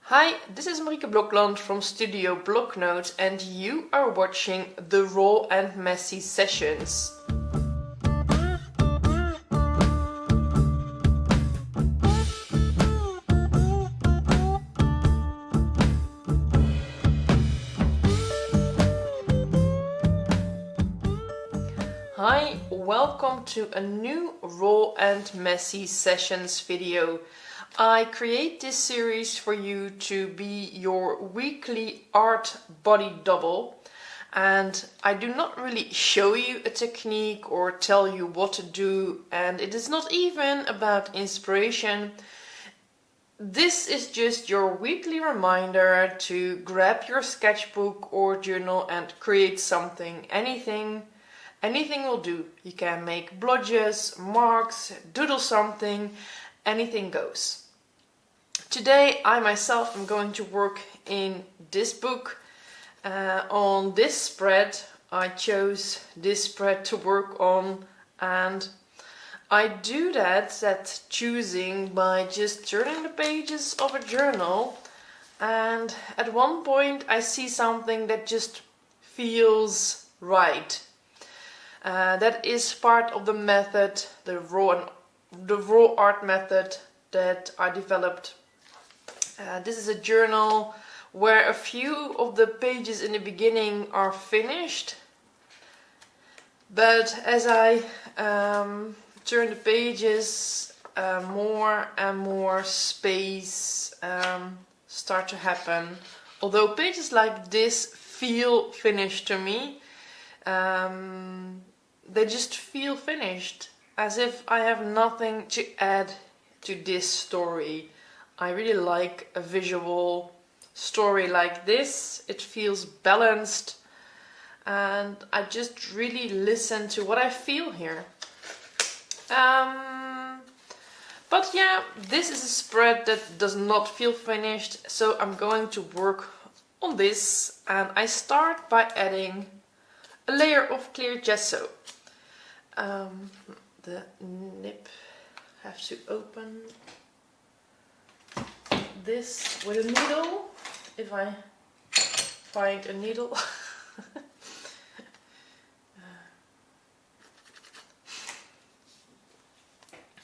Hi, this is Marieke Blokland from Studio Bloknote and you are watching the Raw and Messy Sessions. Hi, welcome to a new Raw and Messy Sessions video. I create this series for you to be your weekly art body double, and I do not really show you a technique or tell you what to do, and it is not even about inspiration. This is just your weekly reminder to grab your sketchbook or journal and create something, anything will do. You can make blotches, marks, doodle something, anything goes. Today I myself am going to work in this book. On this spread I chose this spread to work on, and I do that choosing by just turning the pages of a journal, and at one point I see something that just feels right. That is part of the method, the raw art method that I developed. This is a journal where a few of the pages in the beginning are finished, but as I turn the pages, more and more space start to happen. Although pages like this feel finished to me, they just feel finished, as if I have nothing to add to this story. I really like a visual story like this. It feels balanced, and I just really listen to what I feel here. But yeah, this is a spread that does not feel finished, so I'm going to work on this, and I start by adding a layer of clear gesso. The nib have to open this with a needle, if I find a needle.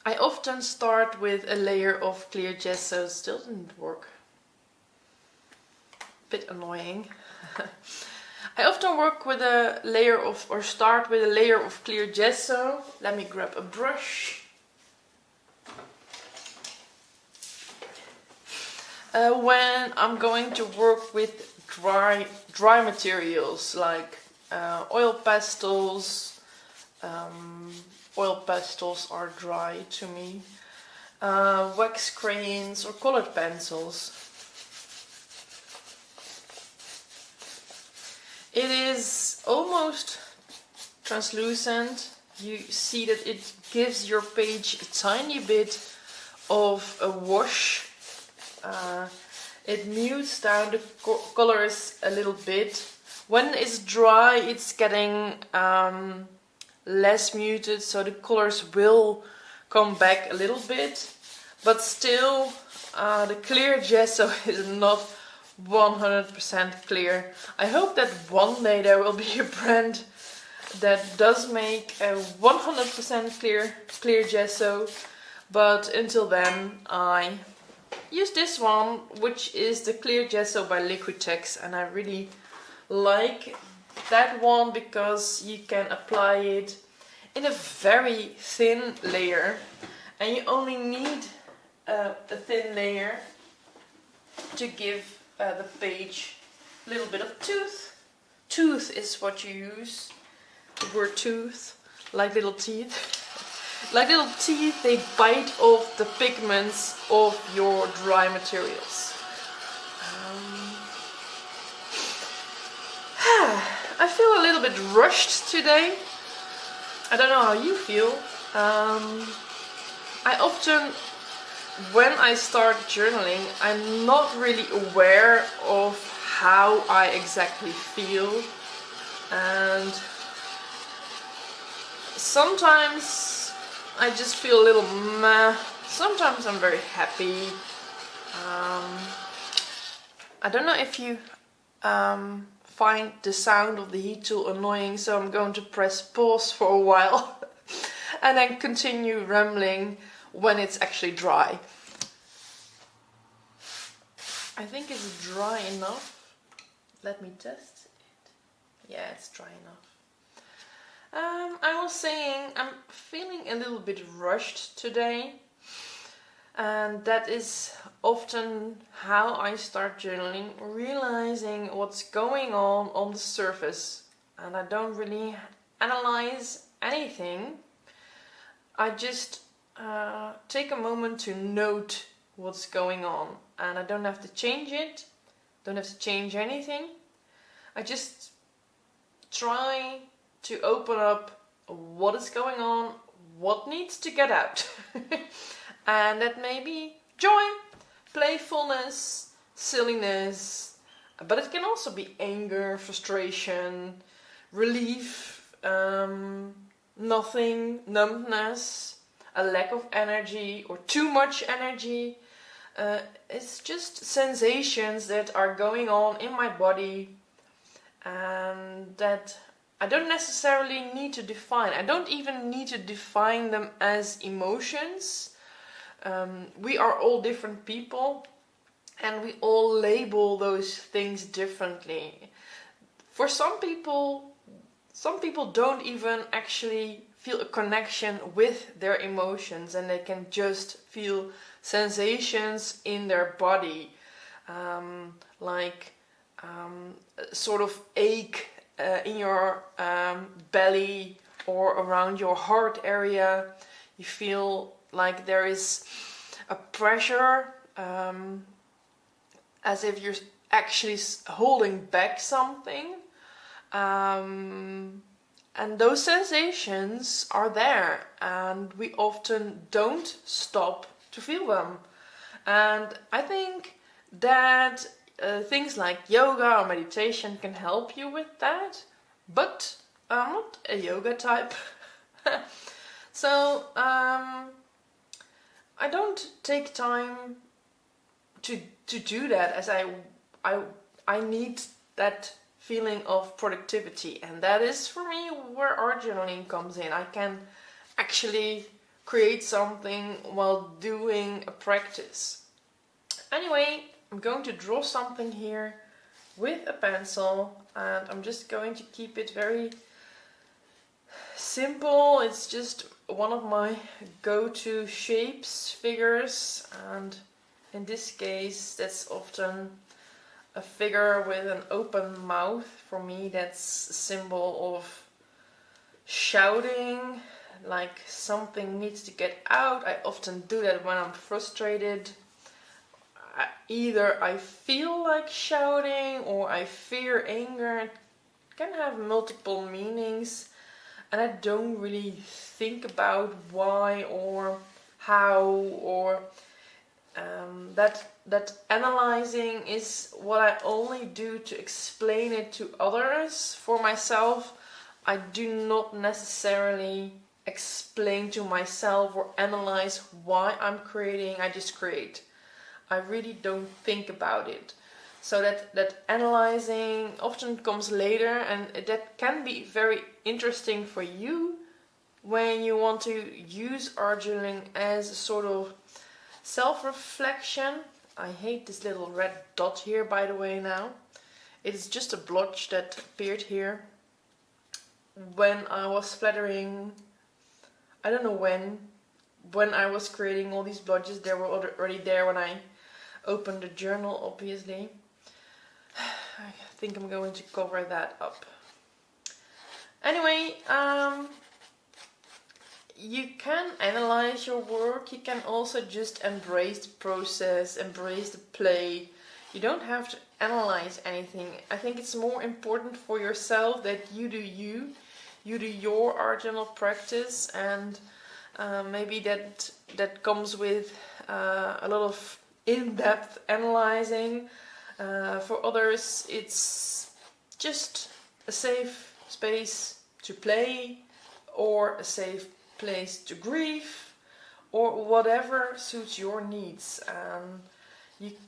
I often start with a layer of clear gesso. Still didn't work. Bit annoying. I often work with a layer of, or start with a layer of clear gesso. Let me grab a brush. When I'm going to work with dry materials like oil pastels. Oil pastels are dry to me. Wax crayons or colored pencils. It is almost translucent. You see that it gives your page a tiny bit of a wash. It mutes down the colors a little bit. When it's dry, it's getting less muted, so the colors will come back a little bit. But still, the clear gesso is not 100% clear. I hope that one day there will be a brand that does make a 100% clear gesso, but until then I use this one, which is the clear gesso by Liquitex, and I really like that one because you can apply it in a very thin layer, and you only need a thin layer to give the page a little bit of tooth. Tooth is what you use. The word tooth, like little teeth. Like little teeth, they bite off the pigments of your dry materials. I feel a little bit rushed today. I don't know how you feel. I often, when I start journaling, I'm not really aware of how I exactly feel, and sometimes I just feel a little meh. Sometimes I'm very happy. I don't know if you find the sound of the heat tool annoying, so I'm going to press pause for a while and then continue rambling when it's actually dry. I think it's dry enough. Let me test it. Yeah, it's dry enough. I was saying I'm feeling a little bit rushed today, and that is often how I start journaling, realizing what's going on the surface, and I don't really analyze anything. I just take a moment to note what's going on, and I don't have to change it, don't have to change anything. I just try to open up what is going on, what needs to get out. And that may be joy, playfulness, silliness, but it can also be anger, frustration, relief, nothing, numbness, a lack of energy or too much energy. It's just sensations that are going on in my body and that I don't necessarily need to define. I don't even need to define them as emotions. We are all different people and we all label those things differently. For some people don't even actually feel a connection with their emotions, and they can just feel sensations in their body, like sort of ache in your belly or around your heart area. You feel like there is a pressure, as if you're actually holding back something. And those sensations are there, and we often don't stop to feel them. And I think that things like yoga or meditation can help you with that, but I'm not a yoga type. So I don't take time to do that, as I need that feeling of productivity, and that is for me where art journaling comes in. I can actually create something while doing a practice. Anyway, I'm going to draw something here with a pencil, and I'm just going to keep it very simple. It's just one of my go-to shapes, figures, and in this case that's often a figure with an open mouth. For me, that's a symbol of shouting, like something needs to get out. I often do that when I'm frustrated. Either I feel like shouting or I fear anger. It can have multiple meanings, and I don't really think about why or how, or that analyzing is what I only do to explain it to others. For myself, I do not necessarily explain to myself or analyze why I'm creating. I just create. I really don't think about it. So that analyzing often comes later, and that can be very interesting for you when you want to use art journaling as a sort of self-reflection. I hate this little red dot here, by the way, now. It's just a blotch that appeared here when I was flattering. I don't know when I was creating all these blotches. They were already there when I opened the journal, obviously. I think I'm going to cover that up. Anyway, you can analyze your work. You can also just embrace the process, embrace the play. You don't have to analyze anything. I think it's more important for yourself that you do your art journal practice, and maybe that comes with a lot of in-depth analyzing. For others, it's just a safe space to play, or a safe place to grieve, or whatever suits your needs.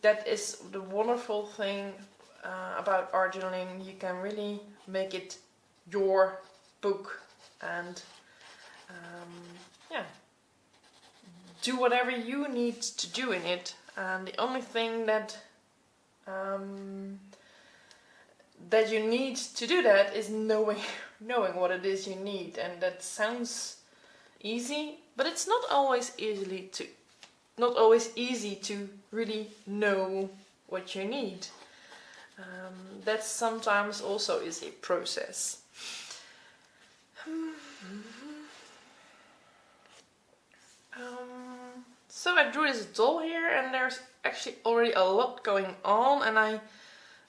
that is the wonderful thing about art journaling. You can really make it your book and yeah, do whatever you need to do in it. And the only thing that that you need to do that is knowing what it is you need. And that sounds easy, but it's not always easy to really know what you need. That sometimes also is a process. So I drew this doll here, and there's actually already a lot going on, and I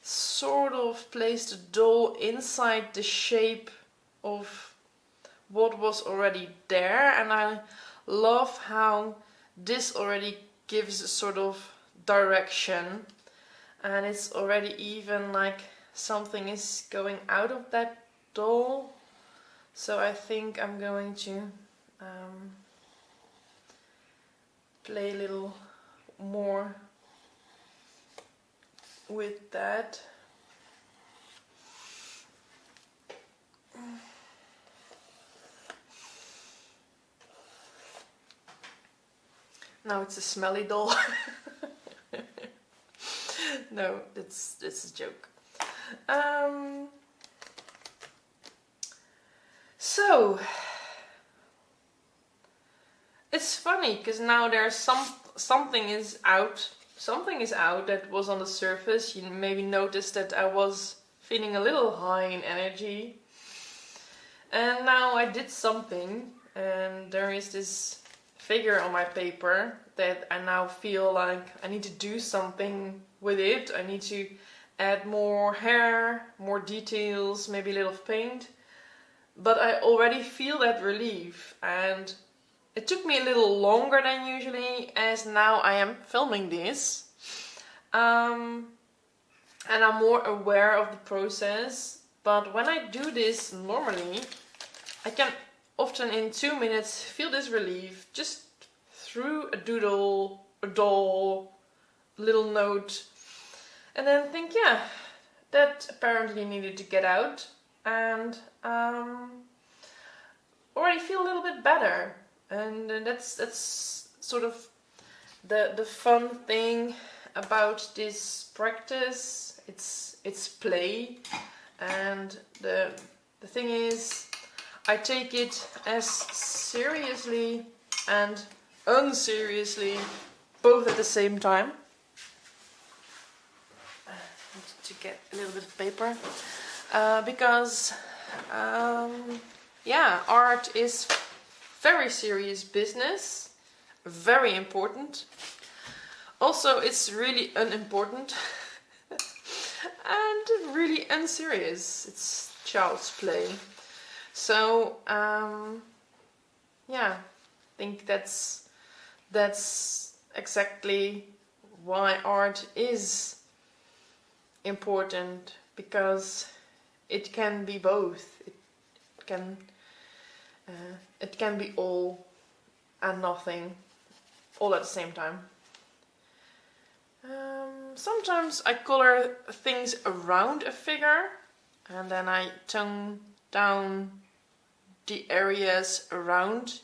sort of placed the doll inside the shape of what was already there, and I love how this already gives a sort of direction, and it's already even like something is going out of that doll. So I think I'm going to play a little more with that. Now it's a smelly doll. No, it's a joke. So it's funny because now there's something is out that was on the surface. You maybe noticed that I was feeling a little high in energy, and now I did something, and there is this figure on my paper that I now feel like I need to do something with it. I need to add more hair, more details, maybe a little paint, but I already feel that relief. And it took me a little longer than usually, as now I am filming this. And I'm more aware of the process. But when I do this normally, I can often in 2 minutes feel this relief just through a doodle, a doll, a little note. And then think, yeah, that apparently needed to get out. And already feel a little bit better. And that's sort of the fun thing about this practice. It's play, and the thing is, I take it as seriously and unseriously both at the same time. I need to get a little bit of paper because yeah, art is very serious business, very important. Also, it's really unimportant and really unserious. It's child's play. So yeah, I think that's exactly why art is important, because it can be both. It can be all and nothing, all at the same time. Sometimes I color things around a figure, and then I tone down the areas around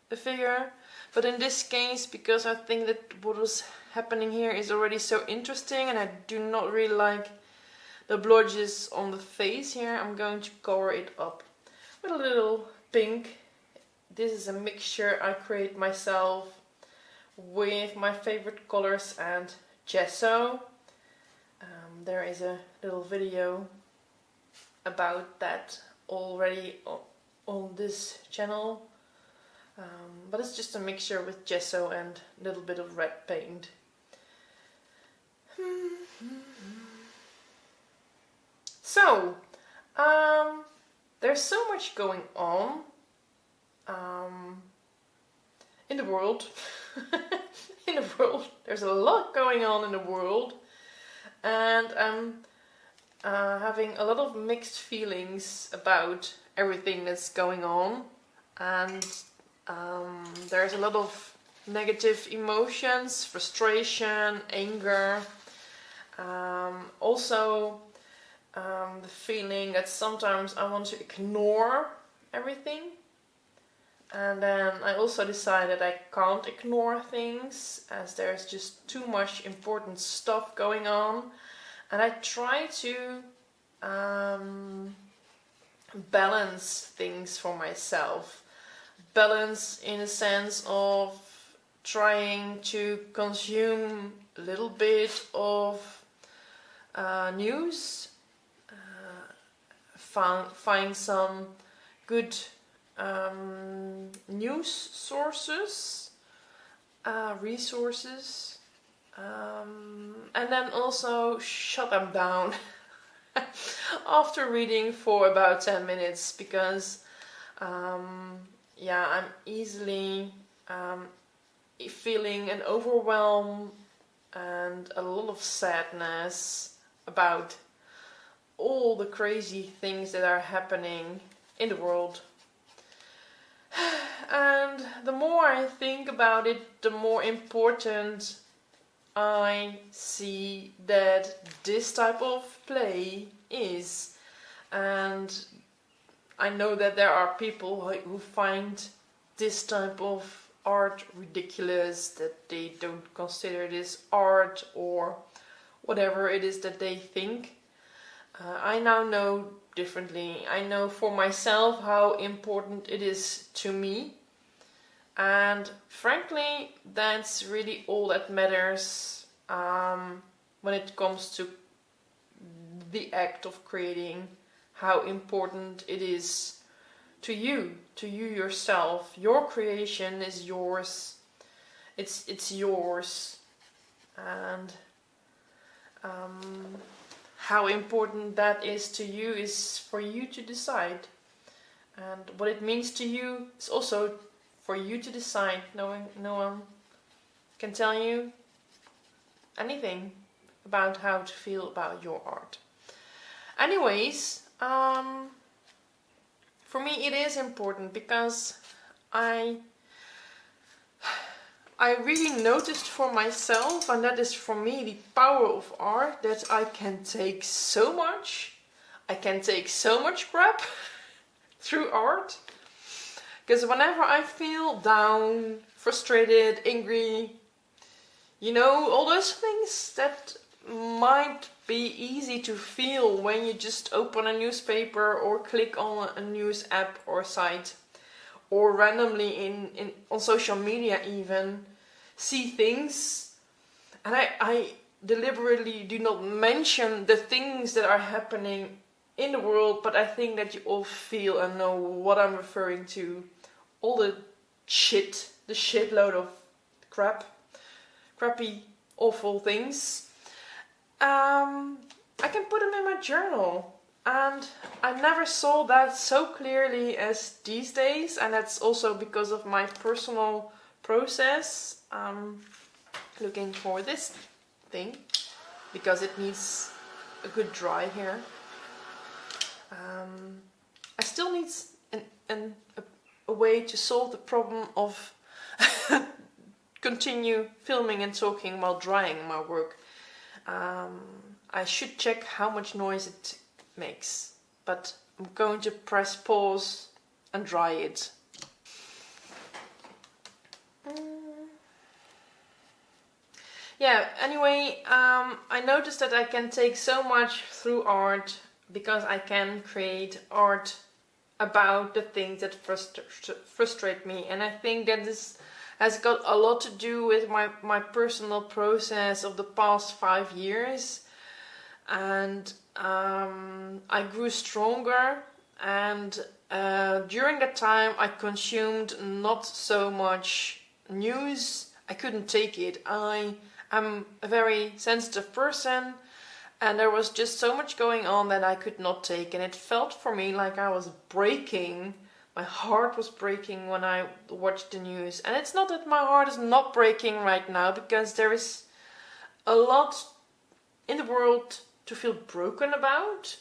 the figure. But in this case, because I think that what was happening here is already so interesting, and I do not really like the blotches on the face here, I'm going to cover it up with a little pink. This is a mixture I create myself with my favorite colors and gesso. There is a little video about that already on this channel, but it's just a mixture with gesso and a little bit of red paint. So there's so much going on in the world. There's a lot going on in the world, and I'm having a lot of mixed feelings about everything that's going on, and there's a lot of negative emotions, frustration, anger. Also the feeling that sometimes I want to ignore everything. And then I also decided I can't ignore things as there's just too much important stuff going on. And I try to balance things for myself. Balance in a sense of trying to consume a little bit of news, find some good news sources, resources, and then also shut them down after reading for about 10 minutes because I'm easily feeling an overwhelm and a lot of sadness about all the crazy things that are happening in the world. And the more I think about it, the more important I see that this type of play is. And I know that there are people who find this type of art ridiculous, that they don't consider this art or whatever it is that they think. I now know differently. I know for myself how important it is to me. And frankly, that's really all that matters when it comes to the act of creating, how important it is to you yourself. Your creation is yours. It's yours. And how important that is to you is for you to decide. And what it means to you is also for you to decide. No one can tell you anything about how to feel about your art. Anyways, for me it is important because I really noticed for myself, and that is for me the power of art, that I can take so much crap through art. Because whenever I feel down, frustrated, angry, all those things that might be easy to feel when you just open a newspaper or click on a news app or site, or randomly on social media even see things. And I deliberately do not mention the things that are happening in the world, but I think that you all feel and know what I'm referring to. All the shitload of crappy, awful things. I can put them in my journal. And I never saw that so clearly as these days, and that's also because of my personal process. Looking for this thing, because it needs a good dry here. I still need a way to solve the problem of continue filming and talking while drying my work. I should check how much noise it makes, but I'm going to press pause and dry it. Anyway, I noticed that I can take so much through art because I can create art about the things that frustrate me, and I think that this has got a lot to do with my personal process of the past 5 years. And I grew stronger, and during that time I consumed not so much news. I couldn't take it. I am a very sensitive person, and there was just so much going on that I could not take, and it felt for me like I was breaking. My heart was breaking when I watched the news. And it's not that my heart is not breaking right now, because there is a lot in the world to feel broken about.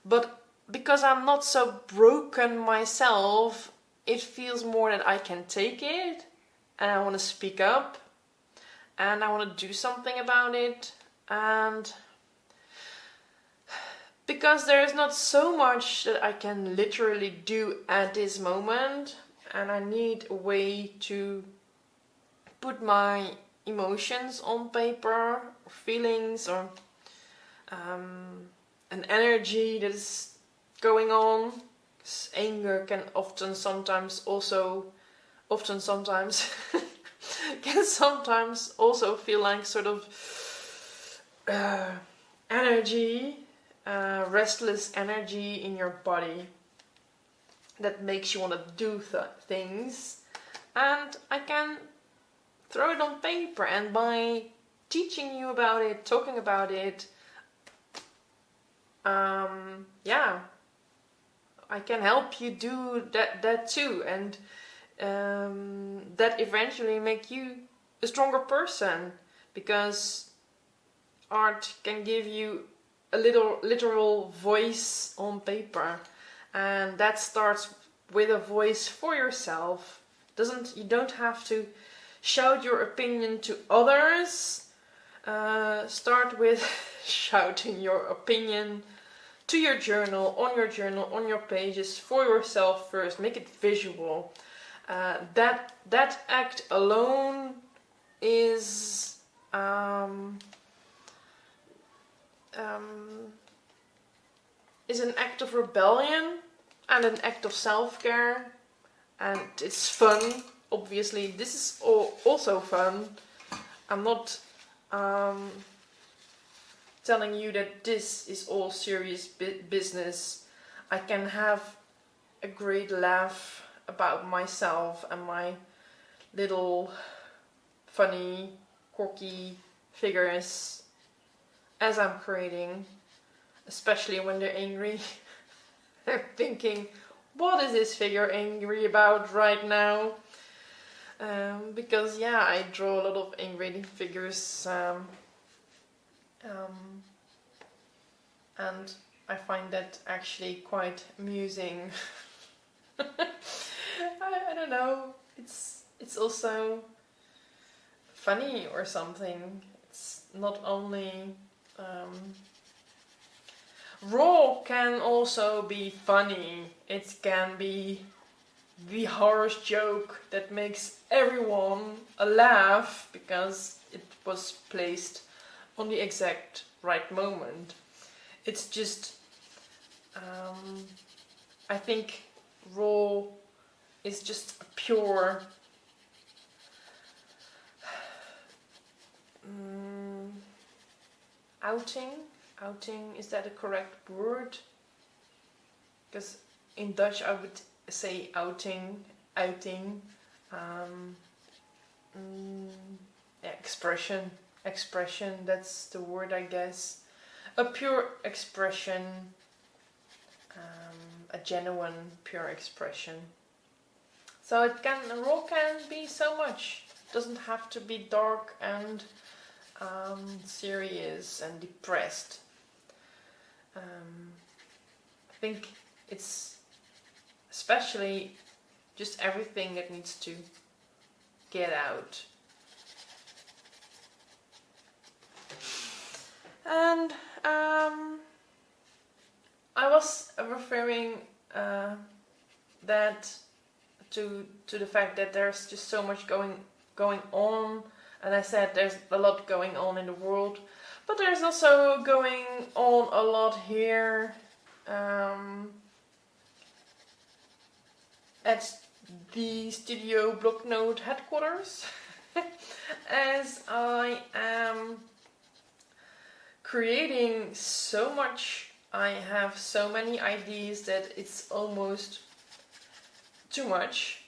But because I'm not so broken myself, it feels more that I can take it, and I want to speak up, and I want to do something about it. And because there is not so much that I can literally do at this moment, and I need a way to put my emotions on paper, or feelings, or an energy that is going on. 'Cause anger can sometimes can sometimes also feel like sort of energy, restless energy in your body that makes you want to do things. And I can throw it on paper, and by teaching you about it, talking about it, I can help you do that too, and that eventually make you a stronger person, because art can give you a little literal voice on paper, and that starts with a voice for yourself. You don't have to shout your opinion to others. Start with shouting your opinion to your journal, on your pages, for yourself first. Make it visual. That act alone is an act of rebellion and an act of self-care, and it's fun. Obviously, this is also fun. I'm not telling you that this is all serious business. I can have a great laugh about myself and my little funny, quirky figures as I'm creating, especially when they're angry. I'm thinking, what is this figure angry about right now? Because I draw a lot of angry figures, and I find that actually quite amusing. I don't know, it's also funny or something. It's not only raw, can also be funny. It can be the harsh joke that makes everyone laugh because it was placed on the exact right moment. It's just, I think raw is just a pure outing, is that a correct word? Because in Dutch I would say outing, expression, that's the word, I guess. A pure expression, a genuine pure expression. So raw can be so much. It doesn't have to be dark and serious and depressed. I think it's especially just everything that needs to get out. And I was referring that to the fact that there's just so much going on, and I said there's a lot going on in the world, but there's also going on a lot here at the Studio Bloknote headquarters, as I am creating so much. I have so many ideas that it's almost too much.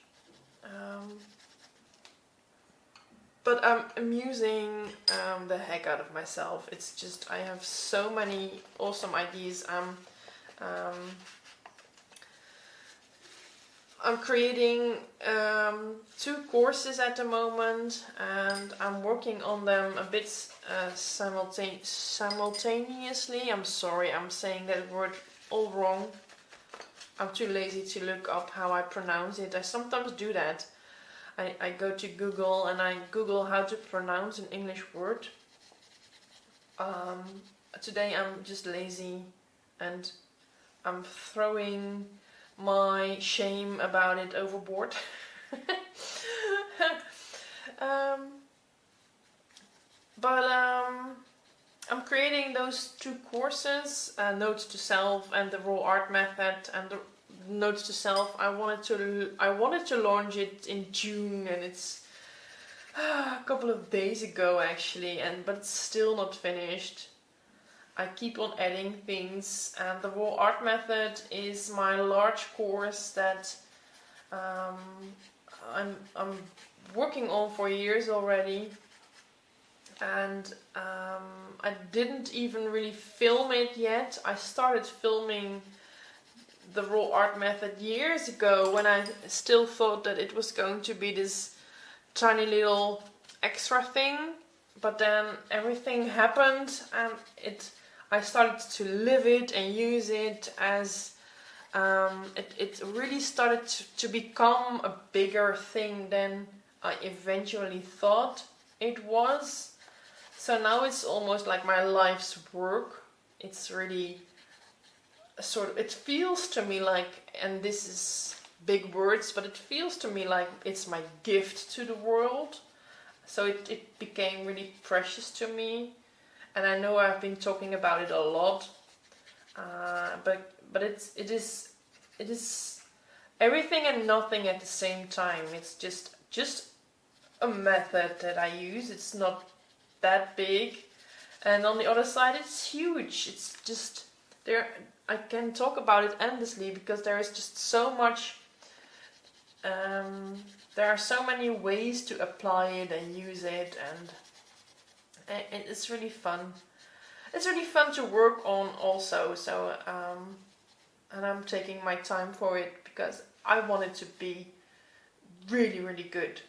But I'm amusing the heck out of myself. It's just, I have so many awesome ideas. I'm creating 2 courses at the moment, and I'm working on them a bit simultaneously. I'm sorry, I'm saying that word all wrong. I'm too lazy to look up how I pronounce it. I sometimes do that. I go to Google and I Google how to pronounce an English word. Today I'm just lazy and I'm throwing my shame about it overboard. I'm creating those two courses, Notes to Self and the Raw Art Method. And the Notes to Self, I wanted to launch it in June, and it's a couple of days ago actually, but it's still not finished. I keep on adding things, and the Raw Art Method is my large course that I'm working on for years already. And I didn't even really film it yet. I started filming the Raw Art Method years ago when I still thought that it was going to be this tiny little extra thing, but then everything happened and I started to live it and use it as it really started to become a bigger thing than I eventually thought it was. So now it's almost like my life's work. It's really it feels to me like, and this is big words, but it feels to me like it's my gift to the world. So it became really precious to me. And I know I've been talking about it a lot, but it is everything and nothing at the same time. It's just a method that I use. It's not that big, and on the other side it's huge. It's just there. I can talk about it endlessly because there is just so much. There are so many ways to apply it and use it, and it's really fun. It's really fun to work on also. So and I'm taking my time for it because I want it to be really, really good.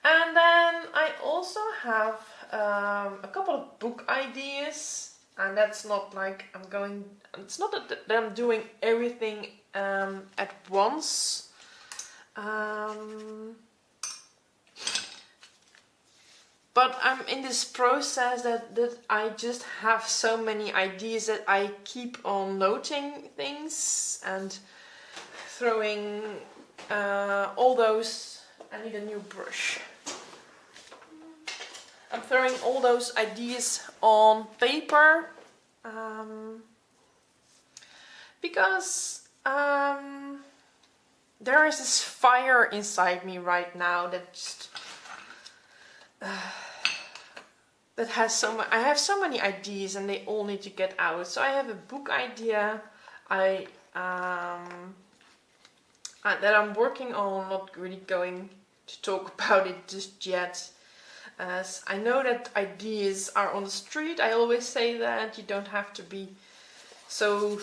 And then I also have a couple of book ideas, and that's not like it's not that I'm doing everything at once. But I'm in this process that I just have so many ideas that I keep on noting things and throwing all those. I need a new brush. I'm throwing all those ideas on paper because there is this fire inside me right now that just that has I have so many ideas and they all need to get out. So I have a book idea that I'm working on. Not really going to talk about it just yet, as I know that ideas are on the street. I always say that you don't have to be so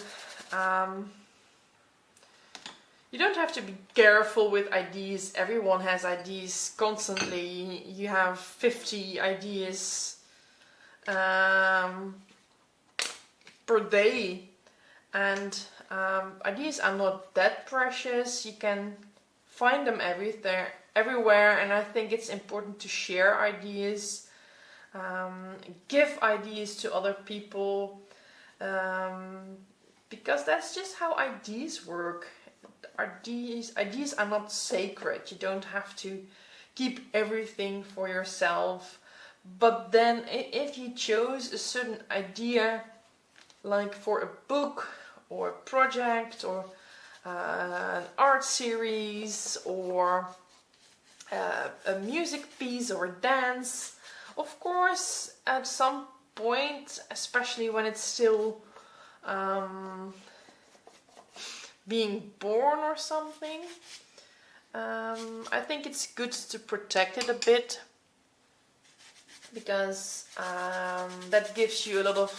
you don't have to be careful with ideas. Everyone has ideas constantly. You have 50 ideas per day, and ideas are not that precious. You can find them everywhere, and I think it's important to share ideas, give ideas to other people, because that's just how ideas work. Ideas are not sacred. You don't have to keep everything for yourself. But then if you chose a certain idea, like for a book or a project or an art series or a music piece or a dance, of course at some point, especially when it's still being born or something, I think it's good to protect it a bit, because that gives you a lot of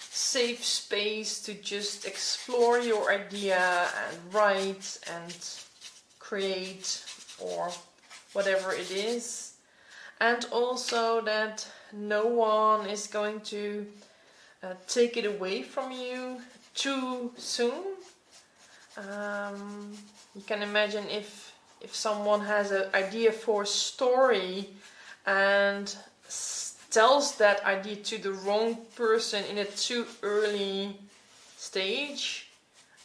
safe space to just explore your idea and write and create or whatever it is, and also that no one is going to take it away from you too soon. You can imagine if someone has an idea for a story and tells that idea to the wrong person in a too early stage,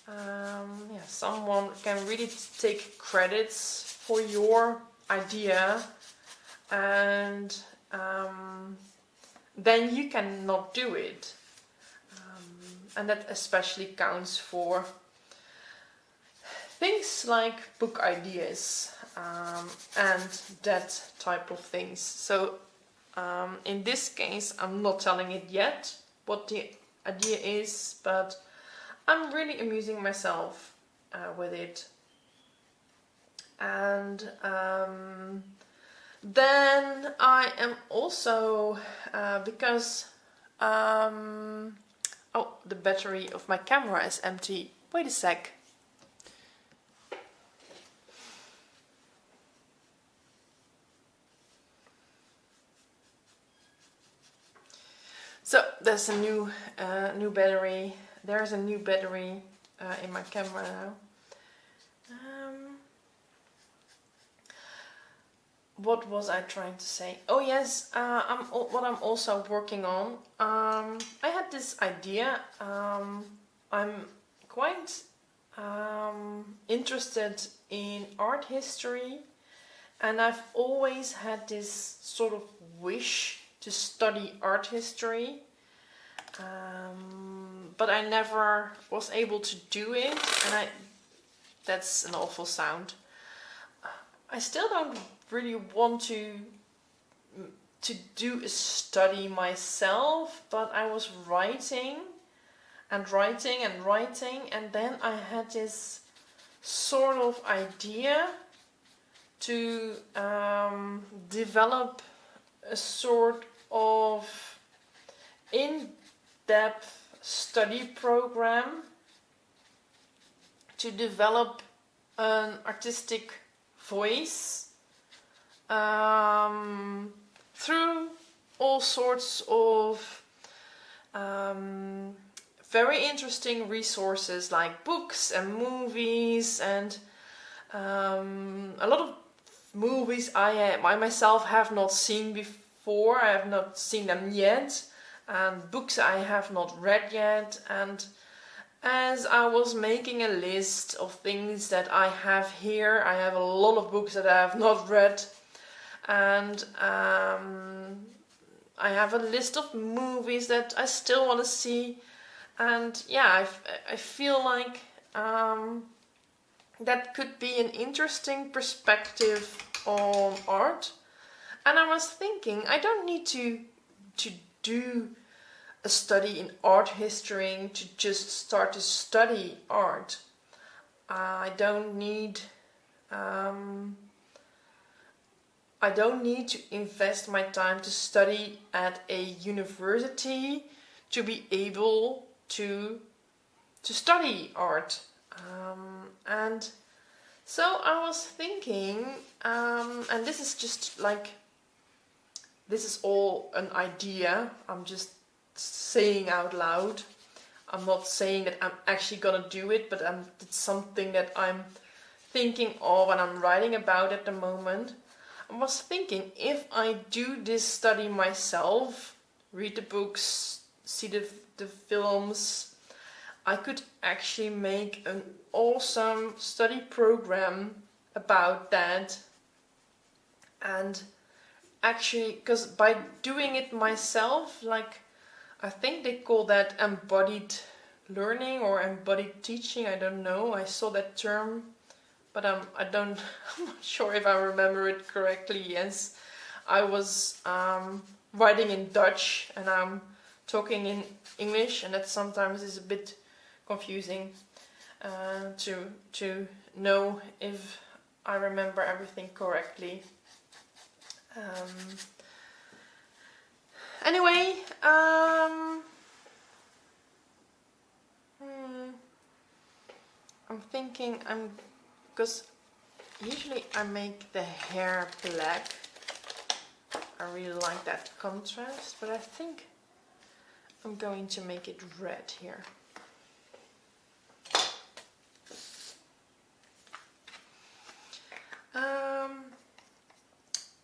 yeah, someone can really take credits for your idea, and then you cannot do it. And that especially counts for things like book ideas and that type of things. So in this case, I'm not telling it yet what the idea is, but I'm really amusing myself with it. And then I am also, because oh, the battery of my camera is empty. Wait a sec. So there's a new battery. There's a new battery in my camera now. What was I trying to say? Oh yes, what I'm also working on. I had this idea. I'm quite interested in art history, and I've always had this sort of wish to study art history, but I never was able to do it, and that's an awful sound. I still don't really want to do a study myself, but I was writing and writing and writing, and then I had this sort of idea to develop a sort of in-depth study program to develop an artistic voice through all sorts of very interesting resources like books and movies, and a lot of movies I myself have not seen before. I have not seen them yet, and books I have not read yet. And as I was making a list of things that I have here, I have a lot of books that I have not read, and I have a list of movies that I still want to see. And yeah, I feel like that could be an interesting perspective on art. And I was thinking, I don't need to do a study in art history to just start to study art. I don't need to invest my time to study at a university to be able to study art. And so I was thinking, and this is just like, this is all an idea, I'm just saying out loud. I'm not saying that I'm actually gonna do it, but it's something that I'm thinking of and I'm writing about at the moment. I was thinking, if I do this study myself, read the books, see the films, I could actually make an awesome study program about that. And actually, because by doing it myself, like, I think they call that embodied learning or embodied teaching, I don't know, I saw that term, but I'm not sure if I remember it correctly. Yes, I was writing in Dutch and I'm talking in English, and that sometimes is a bit confusing to know if I remember everything correctly. Anyway, I'm thinking because usually I make the hair black. I really like that contrast, but I think I'm going to make it red here.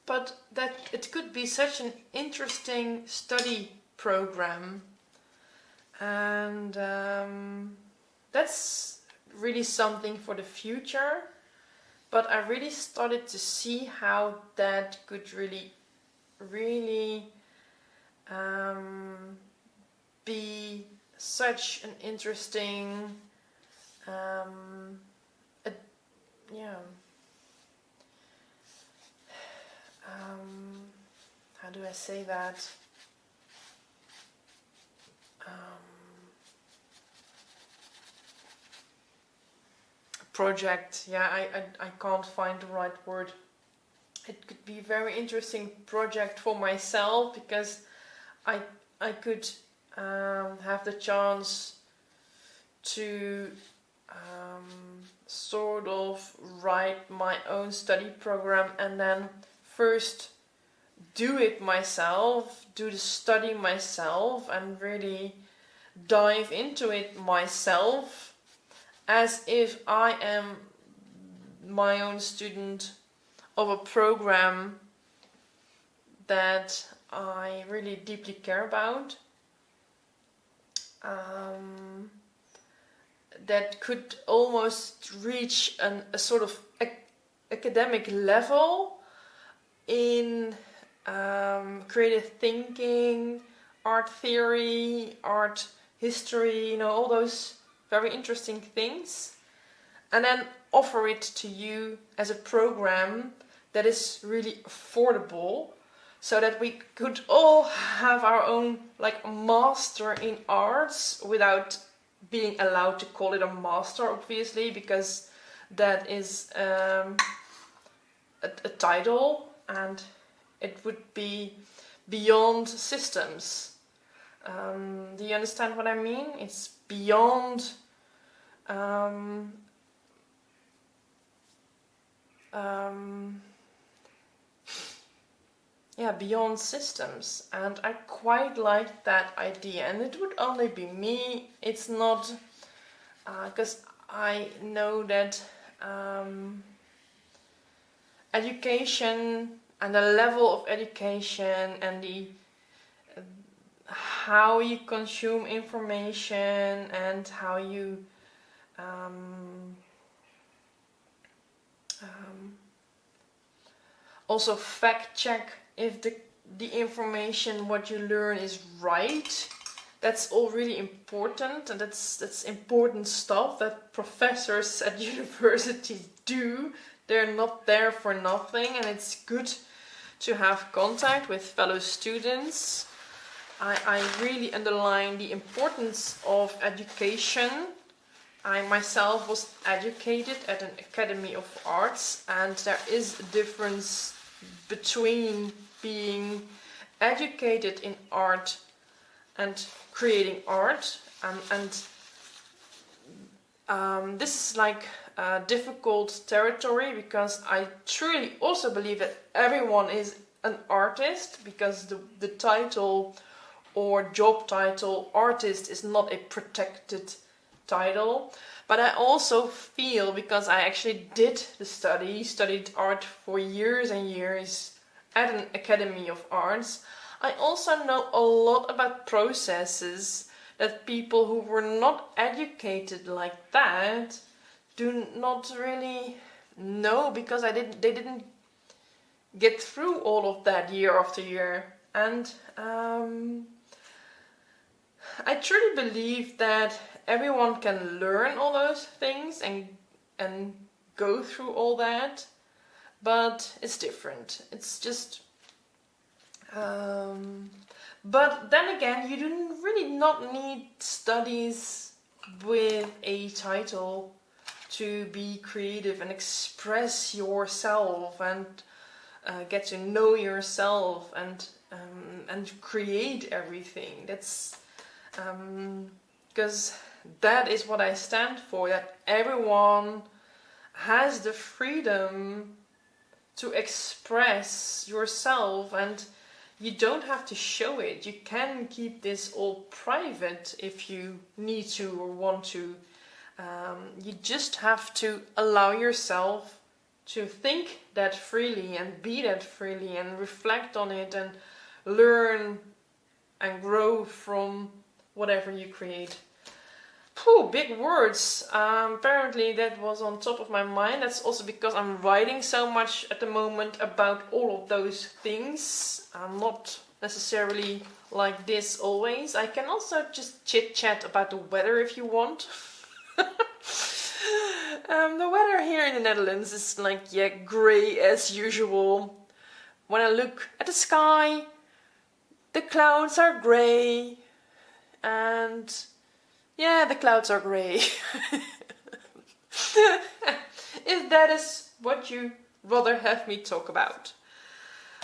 But that it could be such an interesting study program, and that's really something for the future. But I really started to see how that could really be such an interesting how do I say that? Project. Yeah, I can't find the right word. It could be a very interesting project for myself, because I could have the chance to sort of write my own study program, and then first do it myself, do the study myself, and really dive into it myself, as if I am my own student of a program that I really deeply care about. That could almost reach a sort of academic level in creative thinking, art theory, art history, all those very interesting things, and then offer it to you as a program that is really affordable, so that we could all have our own master in arts, without being allowed to call it a master, obviously, because that is a title, and it would be beyond systems. Do you understand what I mean? It's beyond beyond systems, and I quite like that idea. And it would only be me. It's not because I know that education and the level of education and the how you consume information and how you also fact check if the information what you learn is right. That's all really important, and that's important stuff that professors at universities do. They're not there for nothing, and it's good to have contact with fellow students. I really underline the importance of education. I myself was educated at an Academy of Arts, and there is a difference between being educated in art and creating art, and this is difficult territory, because I truly also believe that everyone is an artist, because the title or job title artist is not a protected title. But I also feel, because I actually studied art for years and years at an Academy of Arts, I also know a lot about processes that people who were not educated like that do not really know, because they didn't get through all of that year after year. And I truly believe that everyone can learn all those things and go through all that, but it's different. It's just but then again, you do really not need studies with a title to be creative and express yourself and get to know yourself and create everything. That's because that is what I stand for, that everyone has the freedom to express yourself, and you don't have to show it. You can keep this all private if you need to or want to. You just have to allow yourself to think that freely and be that freely and reflect on it and learn and grow from whatever you create. Phew, big words. Apparently that was on top of my mind. That's also because I'm writing so much at the moment about all of those things. I'm not necessarily like this always. I can also just chit chat about the weather if you want. The weather here in the Netherlands is like, yeah, grey as usual. When I look at the sky, the clouds are grey, and yeah, the clouds are grey. If that is what you rather have me talk about.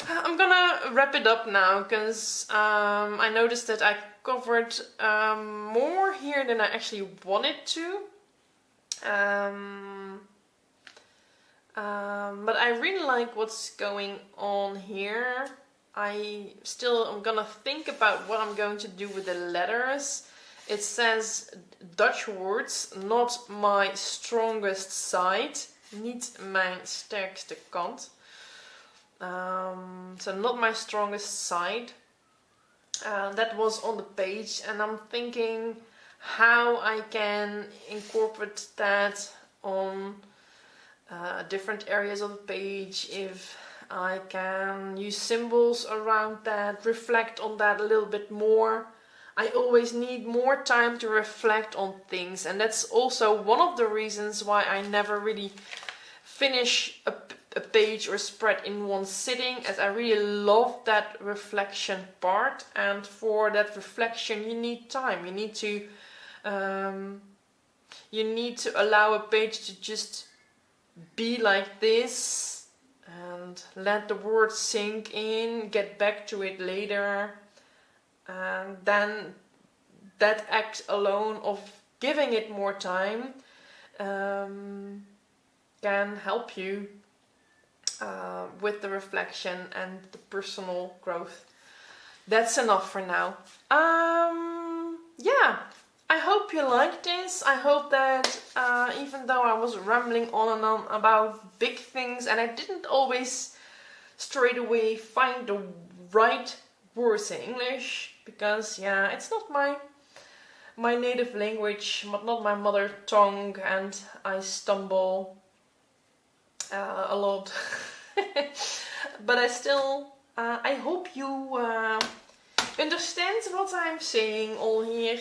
I'm gonna wrap it up now, because I noticed that I covered more here than I actually wanted to. But I really like what's going on here. I'm gonna think about what I'm going to do with the letters. It says Dutch words, not my strongest side. Niet mijn sterkste kant. So not my strongest side. That was on the page, and I'm thinking how I can incorporate that on different areas of the page, if I can use symbols around that, reflect on that a little bit more. I always need more time to reflect on things, and that's also one of the reasons why I never really finish a page or spread in one sitting, as I really love that reflection part, and for that reflection you need time. You need to allow a page to just be like this and let the words sink in, get back to it later, and then that act alone of giving it more time can help you with the reflection and the personal growth. That's enough for now. Yeah, I hope you liked this. I hope that even though I was rambling on and on about big things, and I didn't always straight away find the right words in English, because yeah, it's not my native language, but not my mother tongue, and I stumble a lot. But I hope you understand what I'm saying all here.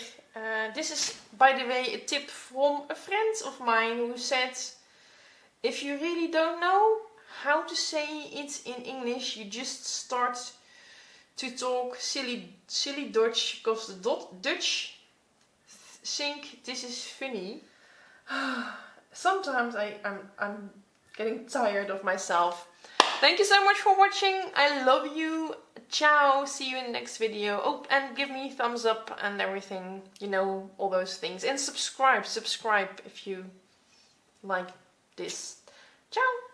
This is, by the way, a tip from a friend of mine who said, if you really don't know how to say it in English, you just start to talk silly Dutch, because the Dutch think this is funny. Sometimes I'm getting tired of myself. Thank you so much for watching. I love you. Ciao. See you in the next video. Oh, and give me a thumbs up and everything. You know, all those things. And subscribe if you like this. Ciao.